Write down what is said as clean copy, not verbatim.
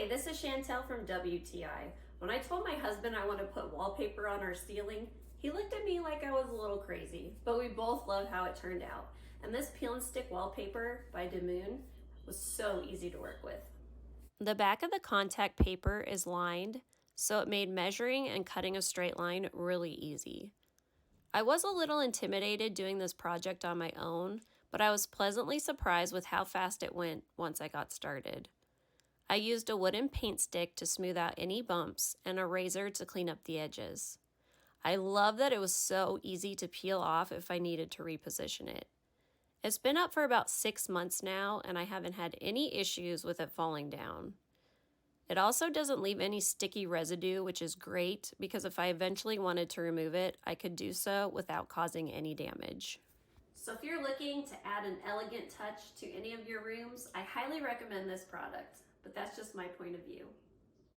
Hey, this is Chantel from WTI. When I told my husband I want to put wallpaper on our ceiling, he looked at me like I was a little crazy, but we both loved how it turned out. And this peel and stick wallpaper by Dimoon was so easy to work with. The back of the contact paper is lined, so it made measuring and cutting a straight line really easy. I was a little intimidated doing this project on my own, but I was pleasantly surprised with how fast it went once I got started. I used a wooden paint stick to smooth out any bumps and a razor to clean up the edges. I love that it was so easy to peel off if I needed to reposition it. It's been up for about 6 months now, and I haven't had any issues with it falling down. It also doesn't leave any sticky residue, which is great because if I eventually wanted to remove it, I could do so without causing any damage. So if you're looking to add an elegant touch to any of your rooms, I highly recommend this product, but that's just my point of view.